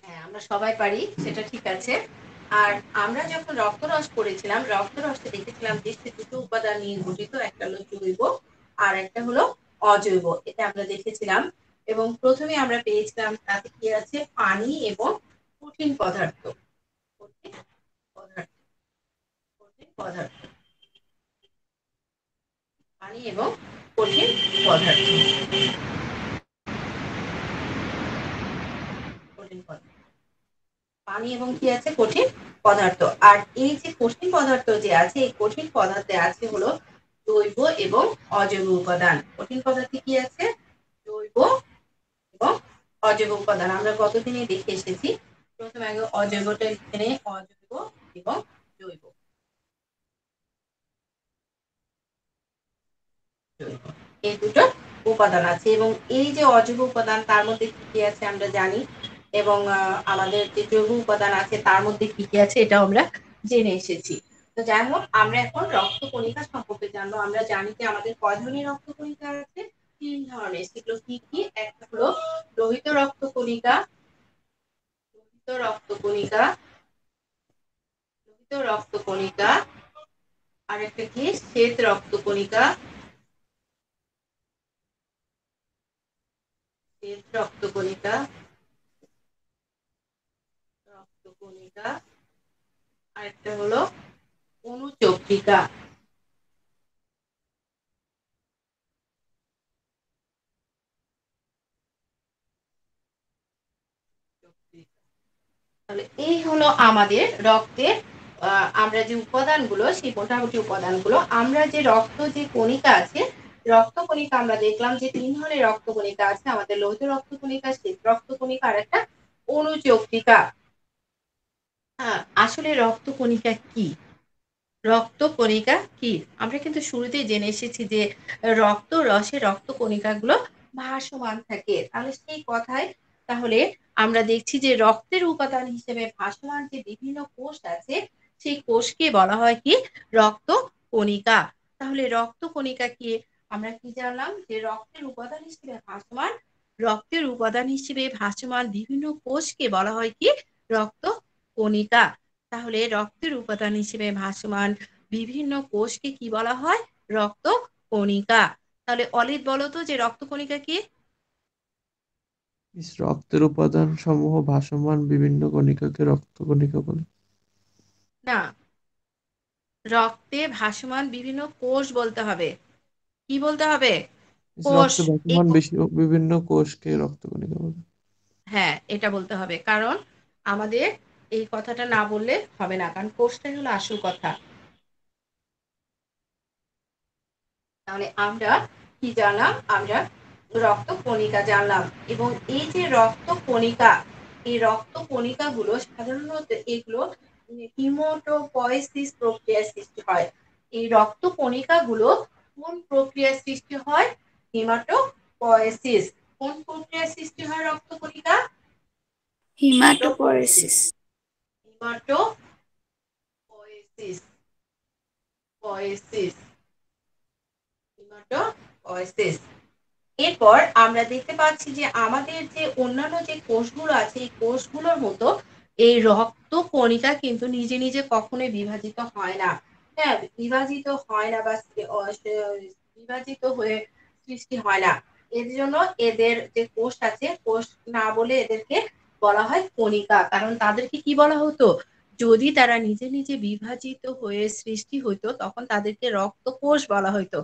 হ্যাঁ, আমরা সবাই পারি, সেটা ঠিক আছে। আর আমরা যখন রক্তরস পড়েছিলাম, রক্তরসে দেখেছিলাম যে সে দুটো উপাদান নিয়ে গঠিত, একটা হলো জৈব আর একটা হলো অজৈব, এটা আমরা দেখেছিলাম। এবং প্রথমে আমরা পেয়েছিলাম তাতে কি আছে, পানি এবং কঠিন পদার্থ। কঠিন পদার্থ, কঠিন পদার্থ, পানি এবং কঠিন পদার্থ, কঠিন পদার্থ, পানি এবং কি আছে, কঠিন পদার্থ। আর এই যে কঠিন পদার্থ যে আছে, এই কঠিন পদার্থে আছে হলো জৈব এবং অজৈব উপাদান। কঠিন পদার্থে কি আছে, জৈব এবং অজৈব উপাদান। আমরা গতদিনে দেখে এসেছি। প্রথমে আগে অজৈবটা এখানে, অজৈব এবং জৈব। এই দুটো উপাদান আছে, এবং এই যে অজৈব উপাদান তার মধ্যে কি কি আছে আমরা জানি, এবং আমাদের যে জৈব উপাদান আছে তার মধ্যে কি কি আছে এটাও আমরা জেনে এসেছি। তো যাই হোক, আমরা এখন রক্ত কণিকা সম্পর্কে জানবো। আমরা জানি যে আমাদের কয় ধরনের রক্ত কণিকা আছে, 3 ধরনের। সেগুলো কি কি? একটা হলো লোহিত রক্ত কণিকা, লোহিত রক্ত কণিকা, লোহিত রক্ত কণিকা, আর একটা কি শ্বেত রক্ত কণিকা, শ্বেত রক্ত কণিকা, রক্ত কণিকা, আর একটা হলো অনুচক্রিকা। তাহলে এই হলো আমাদের রক্তের আমরা যে উপাদানগুলো, সেই মোটামুটি উপাদানগুলো। আমরা যে রক্ত যে কণিকা আছে, রক্ত কণিকা আমরা দেখলাম যে 3 ধরনের রক্ত কণিকা আছে আমাদের, লোহিত রক্ত কণিকা, শ্বেত রক্ত কণিকা, আর একটা অনুচক্রিকা। আসলে রক্ত কণিকা কি? রক্ত কণিকা কি? আমরা কিন্তু শুরুতেই জেনে এসেছি যে রক্ত রসে রক্ত কণিকাগুলো ভাসমান থাকে। তাহলে সেই কথায় তাহলে আমরা দেখছি যে রক্তের উপাদান হিসেবে ভাসমান যে বিভিন্ন কোষ আছে, সেই কোষকে বলা হয় কি, রক্ত কণিকা। তাহলে রক্ত কণিকা কি? আমরা কি জানলাম যে রক্তের উপাদান হিসেবে ভাসমান, রক্তের উপাদান হিসেবে ভাসমান বিভিন্ন কোষকে বলা হয় কি, রক্ত কণিকা। তাহলে রক্তের উপাদান হিসেবে ভাসমান বিভিন্ন কোষকে কি বলা হয়, রক্ত কণিকা। তাহলে অলিদ বলো তো যে রক্ত কণিকা কি? রক্তের উপাদান সমূহ ভাসমান বিভিন্ন কণিকাকে রক্ত কণিকা বলে। না, রক্তে ভাসমান বিভিন্ন কোষ বলতে হবে। কি বলতে হবে? কোষ। রক্তে এই ভাসমান বিভিন্ন কোষকে রক্ত কণিকা বলে। হ্যাঁ, এটা বলতে হবে, কারণ আমাদের এই কথাটা না বললে হবে না, কারণ কোষটাই হলো আসল কথা। তাহলে আমরা কি জানলাম? আমরা রক্ত কণিকা জানলাম। এবং এই যে রক্ত কণিকা, এই রক্ত কণিকাগুলো সাধারণত এগুলো হিমোটোপয়েসিস প্রক্রিয়ায় সৃষ্টি হয়। এই রক্ত কণিকাগুলো কোন প্রক্রিয়ায় সৃষ্টি হয়? হিমাটোপয়েসিস। কোন প্রক্রিয়ায় সৃষ্টি হয় রক্ত কণিকা? হিমাটোপয়েসিস। হিমাটোপয়েসিস, পয়েসিস, হিমাটোপয়েসিস। এরপর আমরা দেখতে পাচ্ছি যে আমাদের যে অন্যান্য যে কোষগুলো আছে, এই কোষগুলোর মতো এই রক্ত কণিকা কিন্তু নিজে নিজে কখনোই বিভাজিত হয় না। হ্যাঁ, বিভাজিত হয় না, বা বিভাজিত হয়ে সৃষ্টি হয় না। এর জন্য এদের যে কোষ আছে, কোষ না বলে এদেরকে বলা হয় কণিকা। কারণ তাদেরকে কি বলা হতো, যদি তারা নিজে নিজে বিভাজিত হয়ে সৃষ্টি হইতো তখন তাদেরকে রক্ত কোষ বলা হইতো।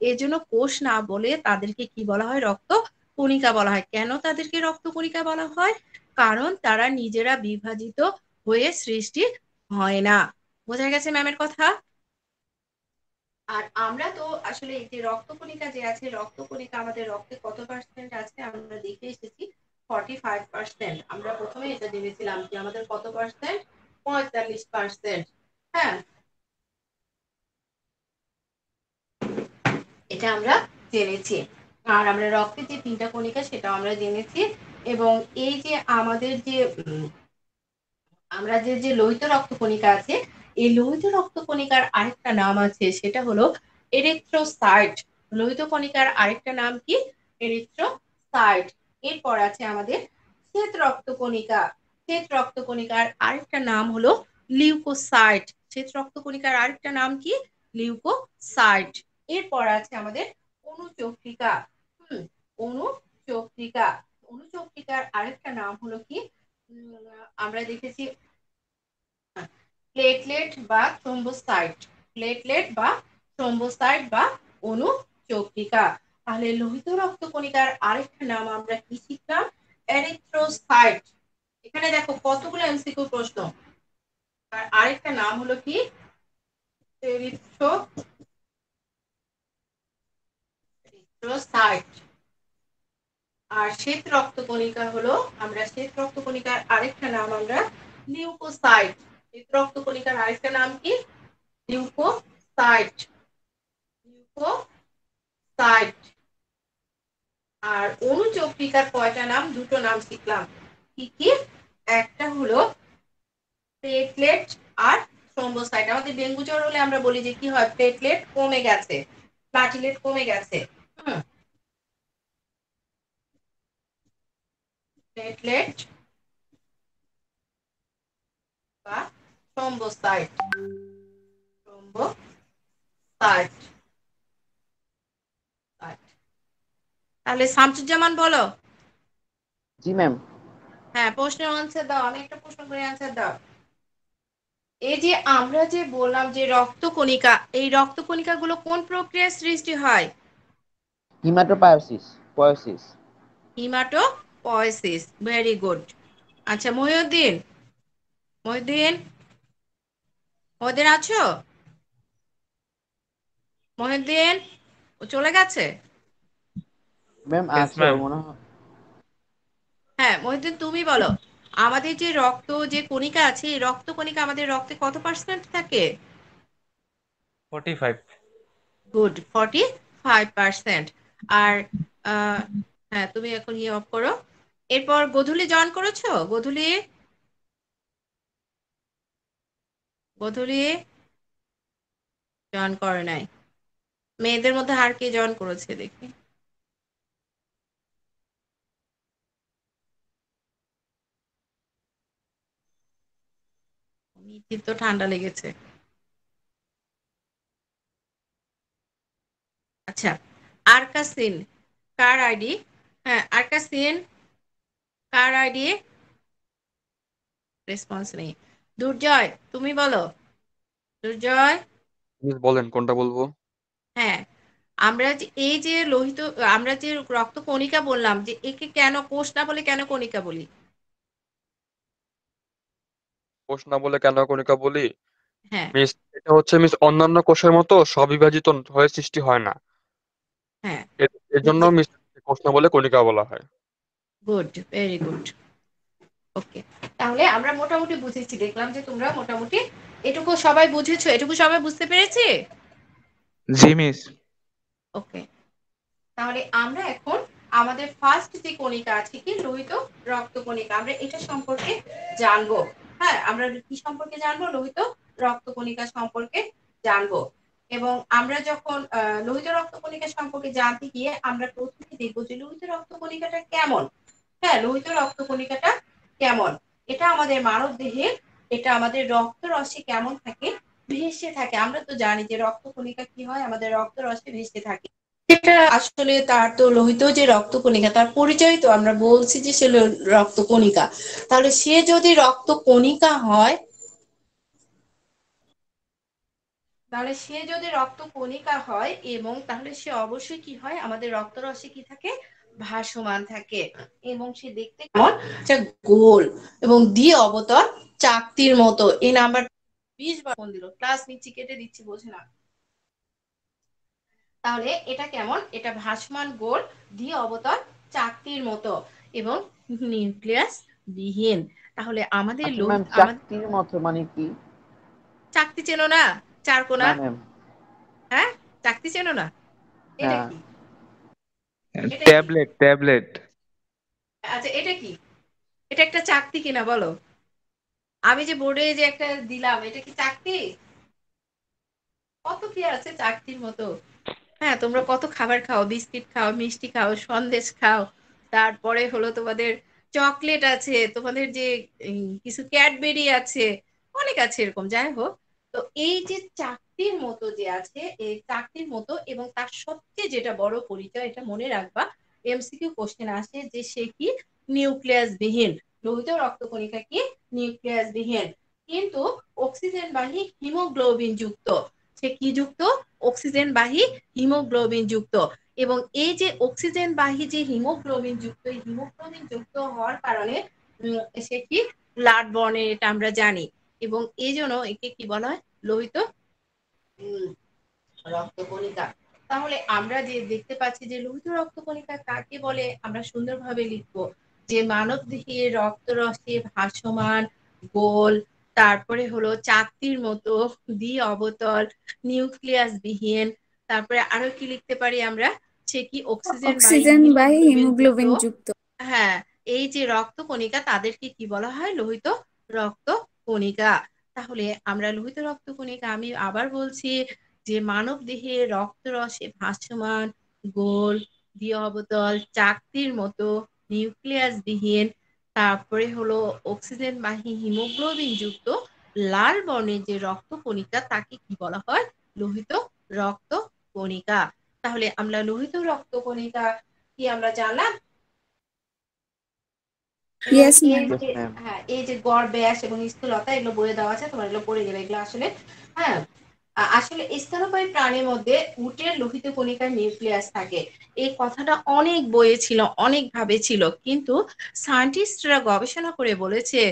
এর জন্য কোষ না বলে তাদেরকে কি বলা হয়, রক্ত কণিকা বলা হয়। কেন তাদেরকে রক্তকণিকা বলা হয়? কারণ তারা নিজেরা বিভাজিত হয়ে সৃষ্টি হয় না। বোঝা গেছে ম্যামের কথা? আর আমরা তো আসলে এই যে রক্তকণিকা যে আছে, রক্তকণিকা আমাদের রক্তে কত পার্সেন্ট আছে আমরা দেখে এসেছি 45%। আমরা প্রথমে এটা জেনেছিলাম যে আমাদের কত পার্সেন্ট, 45%। হ্যাঁ, এটা আমরা জেনেছি। আর আমরা রক্তের যে 3টা কণিকা সেটা আমরা জেনেছি। এবং এই যে আমাদের যে আমরা যে লোহিত রক্তকণিকা আছে, এই লোহিত রক্তকণিকার আরেকটা নাম আছে, সেটা হলো এরিথ্রোসাইট। লোহিত কণিকার আরেকটা নাম কি? এরিথ্রোসাইট। এরপর আছে আমাদের শ্বেত রক্তকণিকা। শ্বেত রক্তকণিকার আরেকটা নাম হলো লিউকোসাইট। শ্বেত রক্তকণিকার আরেকটা নাম কি? লিউকোসাইট। এরপর আছে আমাদের অণুচক্রিকা। অণুচক্রিকা। অণুচক্রিকার আরেকটা নাম হলো কি? আমরা দেখেছি প্লেটলেট বা থ্রোম্বোসাইট। প্লেটলেট বা থ্রোম্বোসাইট বা অণুচক্রিকা। তাহলে লোহিত রক্তকণিকার আরেকটা নাম আমরা কি শিখলাম? এরিথ্রোসাইট। এখানে দেখো কতগুলো এমসিকিউ প্রশ্ন। আর আরেকটা নাম হলো কি? এরিথ্রোসাইট। আর শ্বেত রক্তকণিকা হলো, আমরা শ্বেত রক্তকণিকার আরেকটা নাম আমরা লিউকোসাইট। শ্বেত রক্তকণিকার আরেকটা নাম কি? লিউকোসাইট। লিউকোসাইট। আর অণুচক্রিকার কয়টা নাম? দুটো নাম শিখলাম। কি কি? একটা হলো প্লেটলেট আর থ্রোম্বোসাইট। আমাদের ডেঙ্গু জ্বর হলে আমরা বলি যে কি হয়? প্লেটলেট কমে গেছে, প্লাটিলেট কমে গেছে। প্লেটলেট বা থ্রোম্বোসাইট। থ্রোম্বোসাইট। তাহলে শামসুজ্জামান বলো। জি ম্যাম। হ্যাঁ, প্রশ্নের আনসার দাও। আমি একটা প্রশ্ন করে আনসার দাও। এই যে আমরা যে বললাম যে রক্তকণিকা, এই রক্তকণিকা গুলো কোন প্রক্রিয়ায় সৃষ্টি হয়? Haematopoiesis. Poiesis. Haematopoiesis. Very good. আচ্ছা মহিউদ্দিন, মহিউদ্দিন, মহিউদ্দিন আছো? মহিউদ্দিন ও চলে গেছে? ম্যাম ইয়েস আছে ও ম্যাম। মনে হয়। হ্যাঁ মহিউদ্দিন, তুমি বলো। আমাদের যে রক্ত যে কণিকা আছে, এই রক্ত কণিকা আমাদের রক্তে কত পার্সেন্ট থাকে? 45। গুড, 45%। আর হ্যাঁ, তুমি এখন ইয়ে অফ করো। এরপর গোধূলি জয়েন করেছো? গোধূলি, গোধূলি জয়েন করে নাই। মেয়েদের মধ্যে আর কে জয়েন করেছে দেখি। মিঠির তো ঠান্ডা লেগেছে। আচ্ছা, আরকাসিন কার আইডি? হ্যাঁ, আরকাসিন কার আইডি? রেসপন্স নেই। দুর্জয় তুমি বলো। দুর্জয়। মিস বলেন কোনটা বলবো? হ্যাঁ, আমরা যে এই যে লোহিত, আমরা যে রক্ত কণিকা বললাম, যে একে কেন কোষ না বলে কেন কণিকা বলি? কোষ না বলে কেন কণিকা বলি? হ্যাঁ। মিস এটা হচ্ছে মিস অন্যান্য কোষের মতো স্ববিভাজিত হয়ে সৃষ্টি হয় না। হ্যাঁ, এর জন্য মিস কোষ না বলে কণিকা বলা হয়। Good, very good. ওকে, তাহলে আমরা মোটামুটি বুঝেছি। দেখলাম যে তোমরা মোটামুটি এটুকু সবাই বুঝেছো, এটুকু সবাই বুঝতে পেরেছি। জি মিস। ওকে, তাহলে আমরা এখন আমাদের ফার্স্ট যে কণিকা আছে কি লোহিত রক্তকণিকা, আমরা এটা সম্পর্কে জানবো। হ্যাঁ, আমরা কি সম্পর্কে জানবো? লোহিত রক্তকণিকা সম্পর্কে জানবো। এবং আমরা যখন লোহিত রক্তকণিকা সম্পর্কে জানতে গিয়ে আমরা প্রথমে দেখবো যে লোহিত রক্তকণিকাটা কেমন। হ্যাঁ, লোহিত রক্তকণিকাটা কেমন? এটা আমাদের মানব দেহে, এটা আমাদের রক্ত রসে কেমন থাকে? ভেসে থাকে। আমরা তো জানি যে রক্তকণিকা কি হয়, আমাদের রক্ত রসে ভেসে থাকে। এটা আসলে তার তো লোহিত যে রক্তকণিকা, তার পরিচয় তো আমরা বলছি যে সে রক্তকণিকা। তাহলে সে যদি রক্তকণিকা হয়, তাহলে সে যদি রক্তকণিকা হয় এবং তাহলে সে অবশ্যই কি হয়? আমাদের রক্তরসে কি থাকে? ভাসমান থাকে এবং সে দেখতে কেমন গোল এবং দ্বি অবতল চাকতির মতো। এই নাম্বার 20 বার ফোন দিল, ক্লাস নিচ্ছি কেটে দিচ্ছি, বোঝে না। তাহলে এটা কেমন? এটা ভাসমান গোল দ্বি অবতল চাকতির মতো এবং নিউক্লিয়াস বিহীন। তাহলে আমাদের আচ্ছা ম্যাম, চাকতির মতো মানে কি? চাকতি চেনো না? চারকোনা। না ম্যাম। হ্যাঁ, চাকতি চেনো না? এটা না। কি? এটা কি? Tablet tablet. আচ্ছা, এটা কি? এটা একটা চাকতি কিনা বলো? আমি যে বোর্ডে যে একটা দিলাম, এটা কি চাকতি? কত কি আছে চাকতির মতো। হ্যাঁ, তোমরা কত খাবার খাও, বিস্কিট খাও, মিষ্টি খাও, সন্দেশ খাও, তারপরে হলো তোমাদের চকলেট আছে, তোমাদের যে কিছু ক্যাডবেরি আছে, অনেক আছে এরকম। যাই হোক, তো এই যে চাকতির মতো যে আছে, এই চাকতির মতো এবং তার সবচেয়ে যেটা বড় পরিচয়, এটা মনে রাখবা, এমসিকিউ কোশ্চেন আসে যে সে কি নিউক্লিয়াস বিহীন। লোহিত রক্তকণিকা কি নিউক্লিয়াস বিহীন, কিন্তু অক্সিজেন বাহী হিমোগ্লোবিন যুক্ত। সে কি যুক্ত? অক্সিজেন বাহী হিমোগ্লোবিন যুক্ত। এবং এই যে অক্সিজেন বাহী যে হিমোগ্লোবিন যুক্ত, এই হিমোগ্লোবিন যুক্ত হওয়ার কারণে সে কি ব্লাড বর্ণের, এটা আমরা জানি। এবং এই জন্য একে কি বলা হয়? লোহিত রক্তকণিকা। তাহলে আমরা যে দেখতে পাচ্ছি যে লোহিত রক্তকণিকা কাকে বলে, আমরা সুন্দরভাবে লিখবো যে মানব দেহে রক্তরসে ভাসমান গোল, তারপরে হলো চাকতির মতো দ্বি অবতল নিউক্লিয়াস বিহীন। তারপরে আরো কি লিখতে পারি আমরা? সে কি অক্সিজেন বাহী হিমোগ্লোবিন যুক্ত। যুক্ত। হ্যাঁ, এই যে রক্তকণিকা তাদেরকে কি বলা হয়? লোহিত রক্তকণিকা। তাহলে আমরা লোহিত রক্তকণিকা, আমি আবার বলছি যে মানব দেহে রক্তরসে ভাসমান গোল দ্বি অবতল চাকতির মতো নিউক্লিয়াস বিহীন, তারপরে হলো অক্সিজেন বাহী হিমোগ্লোবিন যুক্ত লাল বর্ণের যে রক্তকণিকা, তাকে কি বলা হয়? লোহিত রক্তকণিকা। তাহলে আমরা লোহিত রক্তকণিকা কি আমরা জানলাম। এবং ইয়েস এই ম্যাম। ইয়েস যে ম্যাম। হ্যাঁ, এই যে গড় ব্যাস এবং স্থূলতা, এগুলো বইয়ে দেওয়া আছে, তোমরা এগুলো পড়ে যাবে। এগুলো আসলে হ্যাঁ, আসলে স্তন্যপায়ী প্রাণীর মধ্যে উটের লোহিত কণিকার নিউক্লিয়াস থাকে। এই কথাটা অনেক বইয়ে ছিল, অনেক ভাবে ছিল, কিন্তু সায়েন্টিস্টরা গবেষণা করে বলেছে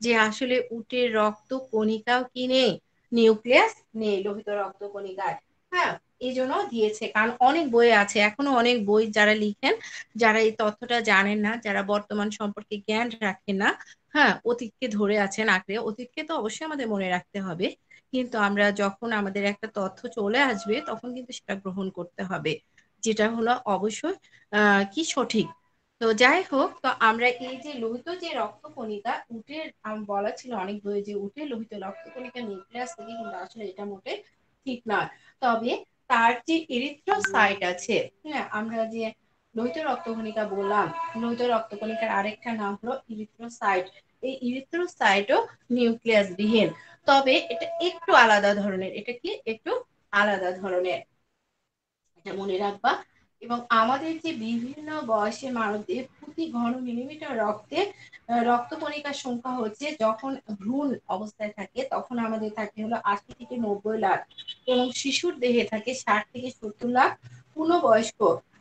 যে আসলে উটের রক্ত কণিকাও কি নেই, নিউক্লিয়াস নেই লোহিত রক্ত কণিকার। হ্যাঁ, এই জন্য দিয়েছে, কারণ অনেক বই আছে, এখনো অনেক বই যারা লিখেন, যারা এই তথ্যটা জানেন না, যারা বর্তমান সম্পর্কে জ্ঞান রাখেন না, হ্যাঁ, অতীতকে ধরে আছেন আঁকড়ে। অতীতকে তো অবশ্যই আমাদের মনে রাখতে হবে, কিন্তু আমরা যখন আমাদের একটা তথ্য চলে আসবে তখন কিন্তু সেটা গ্রহণ করতে হবে, যেটা হলো অবশ্যই কি সঠিক। তো যাই হোক, তো আমরা এই যে লোহিত যে রক্তকণিকা উটের, বলা ছিল অনেক বই যে উটের লোহিত রক্তকণিকা নিউক্লিয়াস থেকে, কিন্তু আসলে এটা মোটে ঠিক নয়। তবে তার যে এরিথ্রোসাইট আছে, হ্যাঁ, আমরা যে লোহিত রক্তকণিকা বললাম, লোহিত রক্তকণিকার আরেকটা নাম হলো ইরিথ্রোসাইট। এই ইরিথ্রোসাইটও নিউক্লিয়াস বিহীন, তবে এটা একটু আলাদা ধরনের। এটা কি একটু আলাদা ধরনের, এটা মনে রাখবা। এবং আমাদের যে বিভিন্ন বয়সের মানুষদের প্রতি ঘন মিলিমিটার রক্তে রক্তকণিকার সংখ্যা হচ্ছে, যখন ভ্রূণ অবস্থায় থাকে তখন আমাদের থাকে হলো 80 থেকে 90 লাখ, এবং শিশুর দেহে থাকে 60 থেকে 70 লাখ। পূর্ণবয়স্ক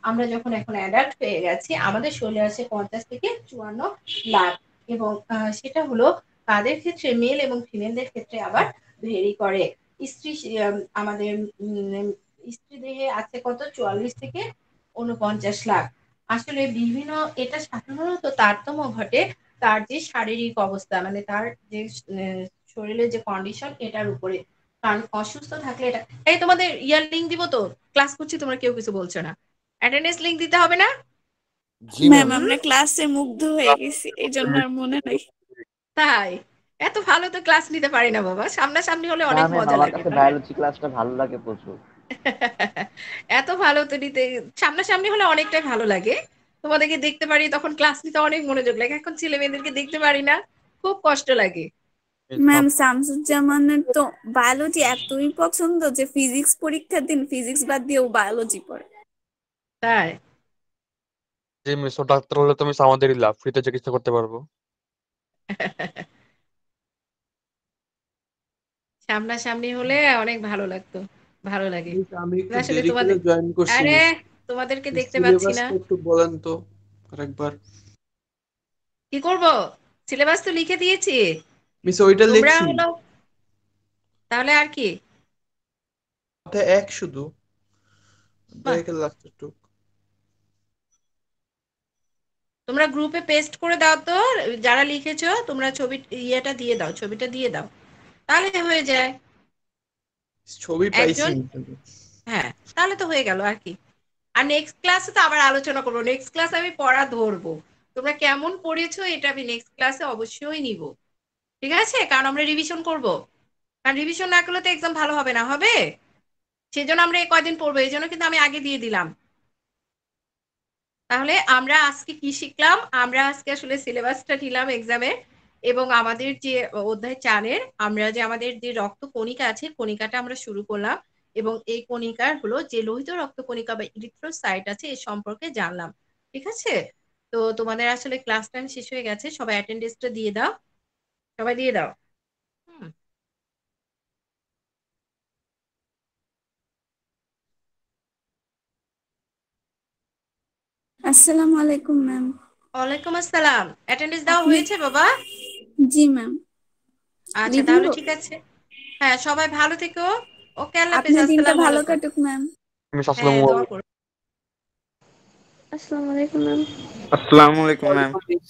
আমরা যখন এখন অ্যাডাল্ট হয়ে গেছি, আমাদের শরীরে আছে 50 থেকে 54 লাখ। এবং সেটা হলো তাদের ক্ষেত্রে, মেল এবং ফিমেলদের ক্ষেত্রে আবার ভেরি করে। স্ত্রী আমাদের স্ত্রী দেহে আছে কত? 44 থেকে 49 লাখ। আসলে বিভিন্ন, এটা সাধারণত তারতম্য ঘটে তার যে শারীরিক অবস্থা, মানে তার যে শরীরের যে কন্ডিশন, এটার উপরে। কারণ অসুস্থ থাকলে এটা, এই তোমাদের ইয়ার লিঙ্ক দিব তো, ক্লাস করছি তোমরা কেউ কিছু বলছো না, অ্যাটেন্ডেন্স লিঙ্ক দিতে হবে না? জি ম্যাম ম্যাম। আমরা ক্লাসে মুগ্ধ হয়ে গেছি, এই জন্য আর মনে নাই। তাই? এত ভালো তো ক্লাস নিতে পারি না বাবা, সামনাসামনি হলে না অনেক ম্যাম, মজা আমার লাগে। কাছে বায়োলজি ক্লাসটা ভালো লাগে প্রচুর। এত ভালো তো নিতে, সামনাসামনি হলে অনেকটাই ভালো লাগে। তোমাদেরকে দেখতে পারি তখন ক্লাস নিতে অনেক মনোযোগ লাগে, এখন ছেলে মেয়েদেরকে দেখতে পারি না, খুব কষ্ট লাগে। ম্যাম শামসুজ্জামানের তো বায়োলজি এতই পছন্দ যে ফিজিক্স পরীক্ষার দিন ফিজিক্স বাদ দিয়ে ও বায়োলজি পড়ে। তাই? যে মিশ্র ডাক্তার হলে তুমি আমাদেরই লাভ, ফ্রিতে চিকিৎসা করতে পারবো। সামনাসামনি হলে অনেক ভালো লাগতো, ভালো লাগে। আমি একটু আসলে দেরি করে তোমাদের, জয়েন করছি আরে মিস। তোমাদেরকে দেখতে পাচ্ছি না। সিলেবাসটা একটু বলেন তো। আরেকবার। কি করব? সিলেবাস তো লিখে দিয়েছি। মিস ওইটা তোমরা লিখছি, হলো তাহলে আর কি? মাথায় এক শুধু, বাহ, একের লাস্টের টুক। তোমরা গ্রুপে পেস্ট করে দাও তো, যারা লিখেছো তোমরা ছবি ইয়েটা দিয়ে দাও, ছবিটা দিয়ে দাও, তাহলে হয়ে যায়। ছবি পাইছি একজন, মিস আমি। হ্যাঁ তাহলে তো হয়ে গেল আর কি। আর নেক্সট ক্লাসে তো আবার আলোচনা করবো, নেক্সট ক্লাসে আমি পড়া ধরবো, তোমরা কেমন পড়েছো এটা আমি নেক্সট ক্লাসে অবশ্যই নিব, ঠিক আছে? কারণ আমরা রিভিশন করব, কারণ রিভিশন না করলে তো এক্সাম ভালো হবে না, হবে? সেজন্য আমরা এই কয়দিন পড়বো, এই জন্য কিন্তু আমি আগে দিয়ে দিলাম। তাহলে আমরা আজকে কি শিখলাম? আমরা আজকে আসলে সিলেবাসটা নিলাম এক্সামের, এবং আমাদের যে অধ্যায় 4-এর আমরা যে আমাদের যে রক্ত কণিকা আছে, কণিকাটা আমরা শুরু করলাম, এবং এই কণিকার হলো যে লোহিত রক্ত কণিকা বা ইরিথ্রোসাইট আছে এ সম্পর্কে জানলাম, ঠিক আছে? তো তোমাদের আসলে ক্লাস টাইম শেষ হয়ে গেছে, সবাই অ্যাটেন্ডেন্সটা দিয়ে দাও, সবাই দিয়ে দাও। হুম। আসসালামু আলাইকুম ম্যাম। ওয়ালাইকুম আসসালাম। অ্যাটেন্ডেন্স দেওয়া আপনি? হয়েছে বাবা? জি ম্যাম। আচ্ছা লিভ তাহলে নিব? ঠিক আছে। হ্যাঁ সবাই ভালো থেকো। ওকে, আল্লাহ হাফেজ, আপনার দিনটা আসসালামু ভালো আলাইকুম। কাটুক ম্যাম। মিস হ্যাঁ আসসালামু দোয়া আলাইকুম। করো। আসসালামু আলাইকুম ম্যাম। আসসালামু আলাইকুম ম্যাম। ওয়ালাইকুম মিস।